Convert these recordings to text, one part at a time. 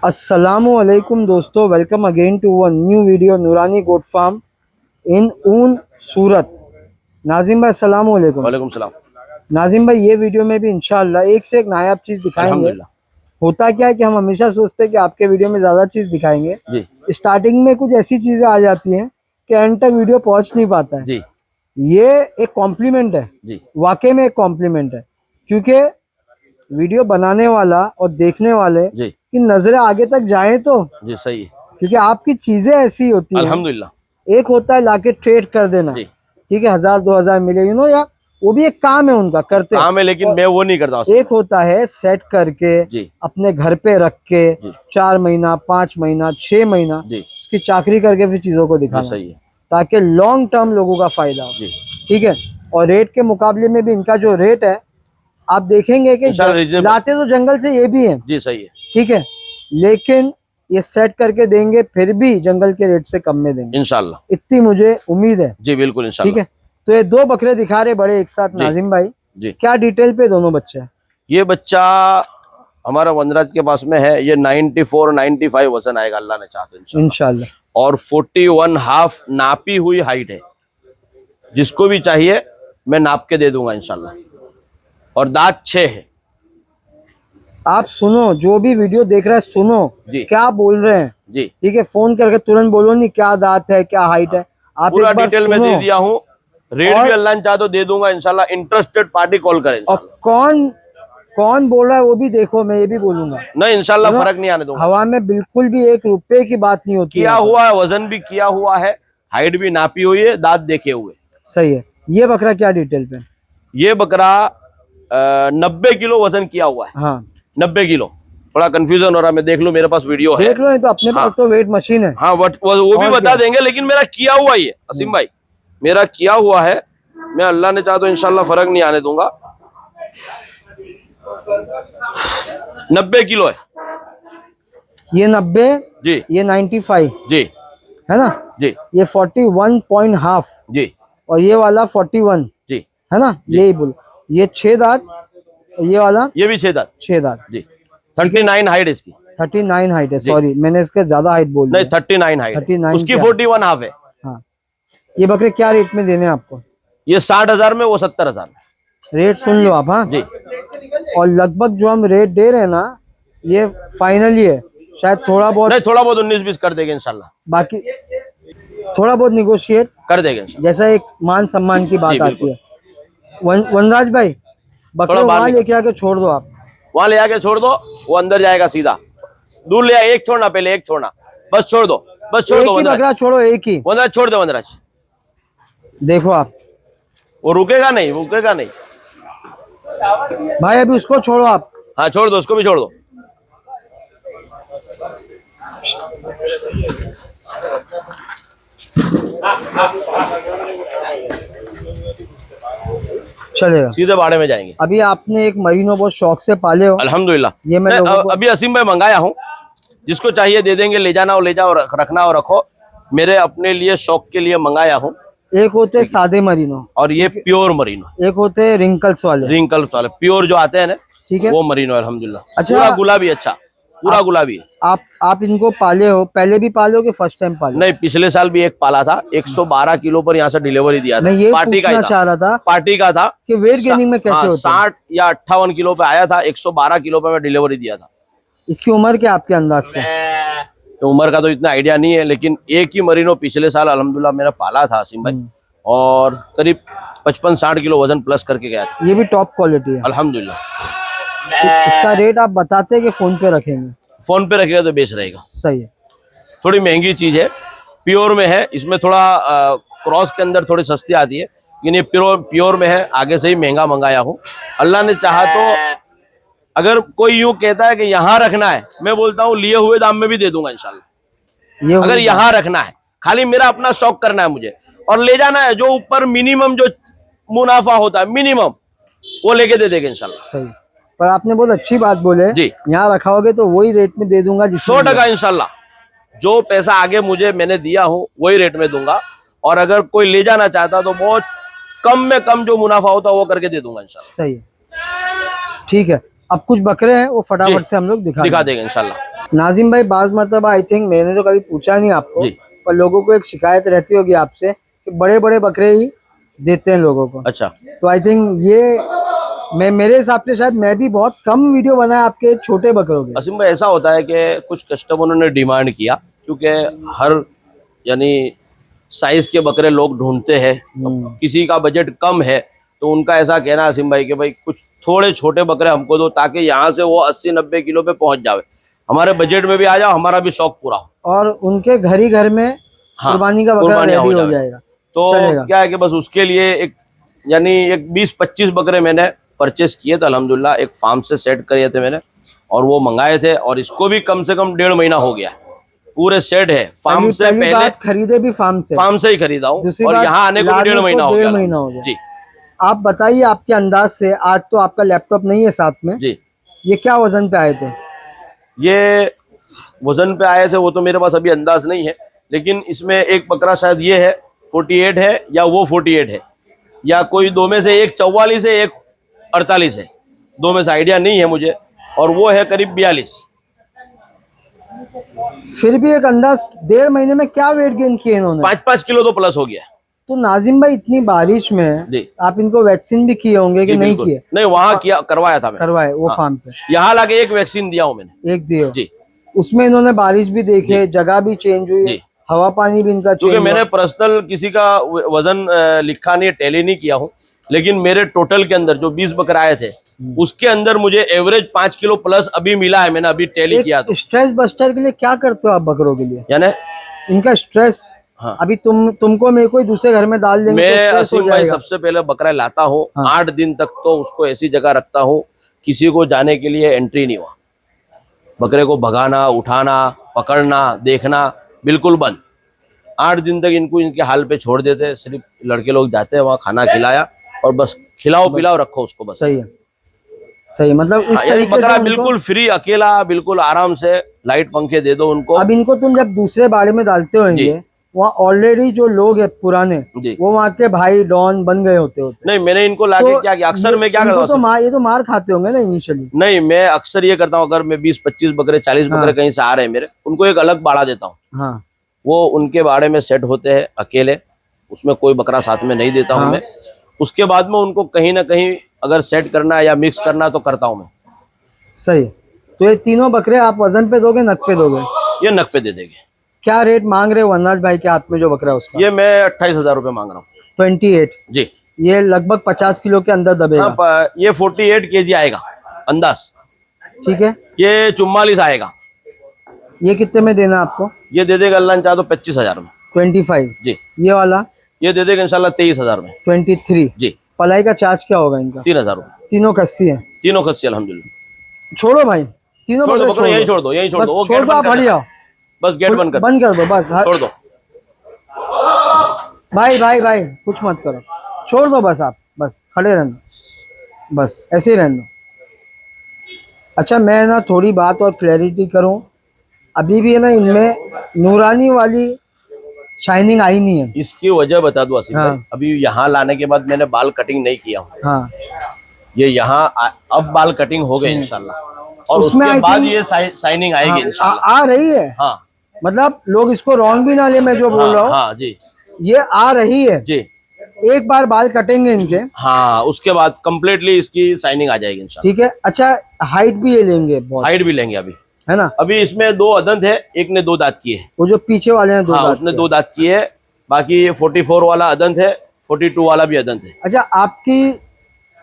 अस्सलामुअलैकुम दोस्तों, welcome again to one new video Noorani goat farm इन ऊन सूरत। नाजिम भाई अस्सलामुअलैकुम। वालेकुम सलाम। नाजिम भाई, ये वीडियो में भी इंशाल्लाह एक से एक नायाब चीज़ दिखाएंगे। होता क्या है कि हम हमेशा सोचते हैं कि आपके वीडियो में ज़्यादा चीज़ दिखाएंगे जी। स्टार्टिंग में कुछ ऐसी चीज़ें आ जाती हैं कि एंड तक वीडियो पहुंच नहीं पाता है जी। ये एक कॉम्प्लीमेंट है जी, वाकई में एक कॉम्प्लीमेंट है, क्योंकि वीडियो बनाने वाला और देखने वाले जी, की नजरें आगे तक जाए तो जी सही है। क्योंकि आपकी चीजें ऐसी होती हैं। अल्हम्दुलिल्लाह। एक होता है लाके ट्रेड कर देना, जी। ठीक है, 1000-2000 मिले या वो भी एक काम है, उनका करते काम है, लेकिन मैं वो नहीं करता हूँ। एक होता है सेट करके जी। अपने घर पे रख के 4 महीना 5 महीना 6 महीना उसकी चाकरी करके फिर चीजों को दिखाना, सही है, ताकि लॉन्ग टर्म लोगों का फायदा हो। ठीक है। और रेट के मुकाबले में भी इनका जो रेट है आप देखेंगे कि लाते तो जंगल से ये भी है। जी सही है। ठीक है, लेकिन ये सेट करके देंगे फिर भी जंगल के रेट से कम में देंगे इंशाल्लाह, इतनी मुझे उम्मीद है। जी बिल्कुल इंशाल्लाह। ठीक है, तो ये दो बकरे दिखा रहे बड़े एक साथ नाजिम भाई जी। क्या डिटेल पे दोनों बच्चे हैं? ये बच्चा हमारा वनराज के पास में है, ये 94-95 वजन आएगा अल्लाह ने चाहा तो इंशाल्लाह, और 41.5 नापी हुई हाइट है। जिसको भी चाहिए मैं नाप के दे दूंगा इंशाल्लाह, और दांत 6 है। आप सुनो, जो भी वीडियो देख रहा है सुनो जी, क्या बोल रहे हैं जी। ठीक है, फोन करके तुरंत बोलो नहीं क्या दांत है क्या हाइट है, आप पूरा डिटेल में दे दिया हूँ। रेट भी अल्लाह ने चाहा तो दे दूंगा इंशाल्लाह। इंटरेस्टेड पार्टी कॉल करें इंशाल्लाह। और कौन बोल रहा है वो भी देखो, मैं ये भी बोलूंगा नहीं इंशाल्लाह, फर्क नहीं आने दूंगा। हवा में बिल्कुल भी 1 रुपए की बात नहीं होती। किया हुआ है, वजन भी किया हुआ है, हाइट भी नापी हुई है, दांत देखे हुए। सही है। ये बकरा क्या डिटेल पे? ये बकरा 90 किलो वजन किया हुआ है। हाँ 90 किलो। थोड़ा कंफ्यूजन हो रहा है, मैं देख लूं, मेरे पास वीडियो है, देख लो। तो अपने पास तो वेट मशीन है। हाँ वो भी बता देंगे, लेकिन मेरा किया हुआ ही है असीम भाई, मेरा किया हुआ है। मैं अल्लाह ने चाहा तो इंशाल्लाह फर्क नहीं आने दूंगा। 90 किलो है ये। 90 जी। ये 95 जी है ना जी। ये 41.5 जी, और ये वाला 41 जी है ना, यही बोलो। ये 6 दांत, ये वाला ये भी 6 दांत। 6 दांत जी। 39 हाइट इसकी। 39 हाइट है, सॉरी मैंने इसके ज्यादा हाइट बोल दी। नहीं 39 हाइट, 39 उसकी 41.5 है। हाँ। ये बकरे क्या रेट में देने हैं आपको? ये 60,000 में, वो 70,000 में। रेट सुन लो आप। हाँ जी। और लगभग जो हम रेट दे रहे हैं ना, ये फाइनल ही है। शायद थोड़ा बहुत, नहीं थोड़ा बहुत 19-20 कर देंगे इंशाल्लाह, बाकी थोड़ा बहुत निगोशिएट कर देंगे इंशाल्लाह। जैसा एक मान सम्मान की बात आती है। वनराज भाई, बकरे वहां लेके आके छोड़ दो, आप वहां ले आके छोड़ दो, वो अंदर जाएगा सीधा। दूर ले, एक छोड़ना, पहले एक छोड़ना, बस छोड़ दो, बस छोड़ दो। बकरा छोड़ो, एक ही वनराज छोड़ दो। वनराज देखो आप, वो रुकेगा नहीं, रुकेगा नहीं भाई, अभी उसको छोड़ो आप। हाँ छोड़ दो, उसको भी छोड़ दो। चलेगा, सीधे बाड़े में जाएंगे। अभी आपने एक मरीनो बहुत शौक से पाले हो। अल्हम्दुलिल्लाह। ये मैं अभी असीम भाई मंगाया हूँ, जिसको चाहिए दे देंगे, ले जाना हो ले जाओ, रखना हो रखो। मेरे अपने लिए शौक के लिए मंगाया हूँ। एक होते सादे मरीनो और ये प्योर मरीनो। एक होते रिंकल्स वाले प्योर जो आते हैं ना, ठीक है, वो मरीनो अल्हम्दुलिल्लाह। अच्छा, पूरा गुलाबी, अच्छा पूरा गुलाबी। आप इनको पाले हो, पहले भी पाले हो कि फर्स्ट टाइम पाले? नहीं, पिछले साल भी एक पाला था, 112 किलो पर यहाँ से डिलीवरी दिया था। ये पार्टी का चाह रहा था, पार्टी का था कि वेट गेनिंग में कैसे होता है? 60 या 58 किलो पे आया था, 112 किलो पे मैं डिलीवरी दिया था। इसकी उम्र क्या आपके अंदाज से? तो उम्र का तो इतना आइडिया नहीं है, लेकिन एक ही मरीनो पिछले साल अल्हम्दुलिल्लाह मेरा पाला था असीम भाई, और करीब 55-60 किलो वजन प्लस करके गया था। ये भी टॉप क्वालिटी है अल्हम्दुलिल्लाह। इसका रेट आप बताते कि फोन पे रखेंगे? फोन पे रखेगा तो बेच रहेगा। सही है। थोड़ी महंगी चीज है, प्योर में है, इसमें थोड़ा क्रॉस के अंदर थोड़ी सस्ती आती है, लेकिन ये प्योर में है। आगे से ही महंगा मंगाया हूँ। अल्लाह ने चाहा तो, अगर कोई यूं कहता है कि यहाँ रखना है, मैं बोलता हूँ लिए हुए दाम में भी दे दूंगा इंशाल्लाह। अगर यहाँ रखना है, खाली मेरा अपना शौक करना है मुझे, और ले जाना है, जो ऊपर मिनिमम जो मुनाफा होता है मिनिमम, वो लेके दे देगा इंशाल्लाह। सही। पर आपने बहुत अच्छी बात बोले जी, यहाँ रखाओगे तो वही रेट में दे दूंगा 100% इंशाल्लाह। जो पैसा आगे मैंने दिया हूँ वही रेट में दूंगा, और अगर कोई ले जाना चाहता तो बहुत कम में कम जो मुनाफा होता है वो करके दे दूंगा इंशाल्लाह। सही है, ठीक है। अब कुछ बकरे हैं वो फटाफट से हम लोग दिखा देंगे इंशाल्लाह। नाजिम भाई, बाज मरतबा आई थिंक मैंने तो कभी पूछा नहीं आपको, पर लोगों को एक शिकायत रहती होगी आपसे कि बड़े बड़े बकरे ही देते हैं लोगों को। अच्छा, तो आई थिंक ये मेरे हिसाब से शायद मैं भी बहुत कम वीडियो बनाया आपके छोटे बकरों के। असीम भाई ऐसा होता है कि कुछ कस्टमरों ने डिमांड किया, क्योंकि हर यानी साइज के बकरे लोग ढूंढते हैं। किसी का बजट कम है तो उनका ऐसा कहना असीम भाई कि भाई कुछ थोड़े छोटे बकरे हमको दो, ताकि यहाँ से वो 80-90 किलो पे पहुंच जावे, हमारे बजट में भी आ जाओ, हमारा भी शौक पूरा हो, और उनके घर ही घर में कुर्बानी का बकरा रेडी हो जाएगा। तो क्या है कि बस उसके लिए एक यानी एक 20-25 बकरे मैंने परचेस किए थे अल्हम्दुलिल्लाह, एक फार्म से सेट करे थे मैंने, और वो मंगाए थे, और इसको भी कम से कम 1.5 महीना हो गया। पूरे सेट है फार्म से, पहले खरीदे भी फार्म से ही खरीदा हूँ, और यहाँ आने को भी 1.5 महीना हो गया जी। आप बताइए आपके अंदाज से, आज तो आपका लैपटॉप नहीं है साथ में जी, ये क्या वजन पे आए थे? ये वजन पे आए थे वो तो मेरे पास अभी अंदाज नहीं है, लेकिन इसमें एक बकरा शायद ये है 48 है, या वो 48 है, या कोई दो में से एक 44 है, एक 48 है, दो में से आइडिया नहीं है मुझे, और वो है करीब 42। फिर भी एक अंदाज, 1.5 महीने में क्या वेट गेन किए इन्होंने? 5-5 किलो तो प्लस हो गया। तो नाजिम भाई, इतनी बारिश में जी, आप इनको वैक्सीन भी किए होंगे कि नहीं किए? नहीं, वहाँ किया, करवाया था मैंने, करवाए वो फार्म पे। यहाँ लाके एक वैक्सीन दिया हूँ मैंने, एक दिया जी। उसमें इन्होंने बारिश भी देखे, जगह भी चेंज हुई, हवा पानी भी इनका क्योंकि मैंने पर्सनल किसी का वजन लिखा नहीं, टैली नहीं किया हूँ, लेकिन मेरे टोटल के अंदर जो 20 बकरे आए थे उसके अंदर मुझे एवरेज 5 किलो प्लस अभी मिला है। मैंने अभी टैली किया था। स्ट्रेस बस्टर के लिए क्या करते हो आप बकरों के लिए? यानी इनका स्ट्रेस, हाँ। अभी तुमको मेरे को दूसरे घर में डाल देंगे, मैं असीम भाई सबसे पहले बकरा लाता हूँ, हाँ। 8 दिन तक तो उसको ऐसी जगह रखता हूँ किसी को जाने के लिए एंट्री नहीं हुआ। बकरे को भगाना, उठाना, पकड़ना, देखना बिल्कुल बंद। 8 दिन तक इनको इनके हाल पे छोड़ देते, सिर्फ लड़के लोग जाते हैं वहाँ, खाना खिलाया और बस खिलाओ पिलाओ रखो उसको बस। सही है, सही, मतलब इस तरीके बकरा बिल्कुल फ्री, अकेला, बिल्कुल आराम से, लाइट पंखे दे दो उनको। अब इनको तुम जब दूसरे बाड़े में डालते होंगे, वहाँ ऑलरेडी जो लोग हैं पुराने, वो वहाँ के भाई डॉन बन गए होते। नहीं, मैंने इनको लाके क्या किया, अक्सर मैं क्या करता हूँ, ये तो मार खाते होंगे ना इनिशियली। नहीं, मैं अक्सर ये करता हूँ, अगर मैं 20-25 बकरे 40 बकरे कहीं से आ रहे हैं मेरे, उनको एक अलग बाड़ा देता हूँ। हाँ। वो उनके बाड़े में सेट होते हैं अकेले, उसमें कोई बकरा साथ में नहीं देता हूँ मैं। उसके बाद में उनको कहीं ना कहीं अगर सेट करना है या मिक्स करना है तो करता हूँ मैं। सही। तो ये तीनों बकरे आप वजन पे दोगे, नग पे दोगे? ये नग पे दे देंगे। क्या रेट मांग रहे हो वनराज भाई के हाथ में जो बकरा है उसका? ये मैं 28,000 रुपए मांग रहा हूँ। 28 जी। ये लगभग 50 किलो के अंदर दबेगा। हाँ, ये 48 kg आएगा अंदाज। ठीक है। ये 44 आएगा। ये कितने में देना आपको? ये दे देगा अल्लाह चाहे तो 25,000 में। 25 जी। ये वाला ये दे देगा इंशाल्लाह 23,000 में। 23 जी। पलाई का चार्ज क्या होगा इनका? 3,000 रुपए। तीनों कस्सी है? तीनों कस्सी अल्हम्दुलिल्लाह। छोड़ो भाई, तीनों छोड़ दो, यही छोड़ दो, यही छोड़ दो, छोड़ दो, आप हट जाओ, बस गेट बंद कर दो, बस छोड़ दो भाई, भाई भाई कुछ मत करो, छोड़ दो बस, आप बस खड़े रहना, बस ऐसे ही रहना। अच्छा, मैं ना थोड़ी बात और क्लैरिटी करूं, अभी भी है ना इनमें नूरानी वाली शाइनिंग आई नहीं है। इसकी वजह बता दूं आसिफ भाई, अभी यहाँ लाने के बाद मैंने बाल कटिंग नहीं किया हूँ। हाँ। ये यहाँ अब बाल कटिंग हो गए इंशाल्लाह, और उसके बाद ये शाइनिंग आएगी इंशाल्लाह। आ रही है। हाँ। मतलब लोग इसको रॉन्ग भी ना ले, मैं जो बोल रहा हूँ। हाँ जी, ये आ रही है जी। एक बार बाल कटेंगे इनके, हाँ, उसके बाद कम्प्लीटली इसकी शाइनिंग आ जाएगी इंशाल्लाह। ठीक है। अच्छा, हाइट भी ये लेंगे? हाइट भी लेंगे अभी, है ना? अभी इसमें 2 अदंत है, एक ने 2 दांत किए। वो जो पीछे वाले हैं 2 दांत, उसने 2 दांत किए, बाकी ये 44 वाला अदंत है, 42 वाला भी अदंत है। अच्छा, आपकी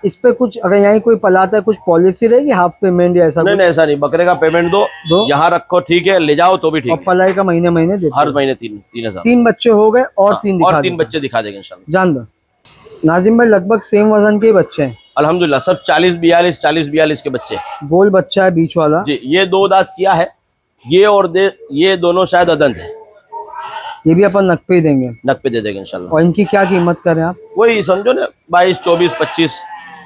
इस पे कुछ अगर यहाँ कोई पलाता है, कुछ पॉलिसी रहेगी, हाफ पेमेंट या ऐसा? नहीं, ऐसा नहीं, बकरे का पेमेंट दो, यहाँ रखो, ठीक है, ले जाओ तो भी ठीक है। पलाई का महीने महीने देते, हर महीने 3,000। 3 बच्चे हो गए और 3 बच्चे दिखा देंगे इंशाल्लाह। जान दो नाजिम भाई, लगभग सेम वजन के बच्चे हैं अल्हम्दुलिल्लाह, सब 40-42 के बच्चे। गोल बच्चा है बीच वाला जी। ये 2 दांत किया है, ये और ये दोनों शायद अदंत है। ये भी अपन नग पे ही देंगे, नग पे दे देंगे इंशाल्लाह। और इनकी क्या कीमत करें आप? वही समझो ना, 22, 24, 25,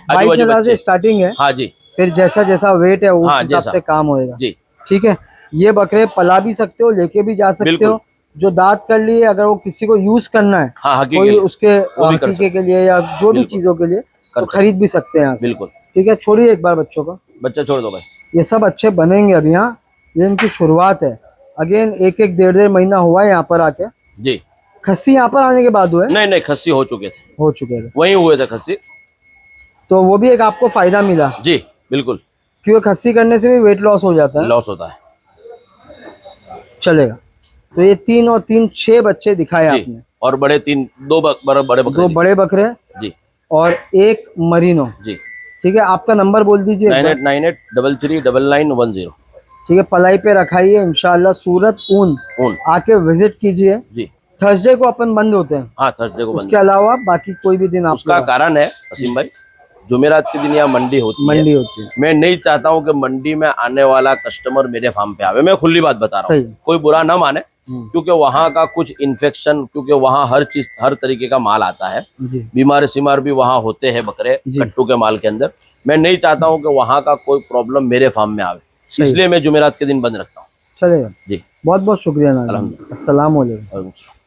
22,000 से स्टार्टिंग है। हाँ जी। फिर जैसा जैसा वेट है उस हिसाब से काम होएगा जी। ठीक है। ये बकरे पला भी सकते हो, लेके भी जा सकते हो, जो दांत कर लिए, अगर वो किसी को यूज करना है, हाँ, कोई उसके हकीके के लिए या जो भी चीजों के लिए, तो खरीद भी सकते हैं। बिल्कुल। ठीक है, छोड़िए एक बार बच्चों को। बच्चा छोड़ दो भाई। ये सब अच्छे बनेंगे अभी। हाँ, ये इनकी शुरुआत है। अगेन एक एक डेढ़ डेढ़ महीना हुआ है यहाँ पर आके। जी खस्सी यहाँ पर आने के बाद हुए, नहीं नहीं, खस्सी हो चुके थे, हो चुके थे, वहीं हुए थे खस्सी। तो वो भी एक आपको फायदा मिला, जी बिल्कुल, क्योंकि खस्सी करने से भी वेट लॉस हो जाता है। लॉस होता है। चलेगा। तो ये 3 और 3 6 बच्चे दिखाए जी, आपने। और बड़े 3 2 बड़े बड़े बकरे 2 जी। बड़े बकरे जी और 1 मरीनो। जी। ठीक है, आपका नंबर बोल दीजिए एक बार। 9898339910। ठीक है, पलाई पे रखाइए इंशाल्लाह। सूरत ऊन ऊन आके विजिट कीजिए। जी। थर्सडे को अपन बंद होते हैं, हाँ, थर्सडे को बंद उसके अलावा बाकी कोई भी दिन है। आप उसका कारण है असीम भाई, जुमेरात के दिन यहाँ मंडी होती मंडी है। होती है। मैं नहीं चाहता हूँ कि मंडी में आने वाला कस्टमर मेरे फार्म पे आवे। मैं खुली बात बता रहा सही। हूँ, कोई बुरा ना माने, क्योंकि वहाँ का कुछ इन्फेक्शन, क्योंकि वहाँ हर चीज हर तरीके का माल आता है। जी बीमार सिमार भी वहाँ होते हैं बकरे जी। कट्टू के माल के अंदर। मैं नहीं चाहता हूँ कि वहाँ का कोई प्रॉब्लम मेरे फार्म में आवे, सही। इसलिए मैं जुमेरात के दिन बंद रखता हूँ। चलेगा। जी बहुत बहुत शुक्रिया नाज़रीन। अल्हम्दुलिल्लाह। अस्सलाम वालेकुम। वालेकुम सलाम।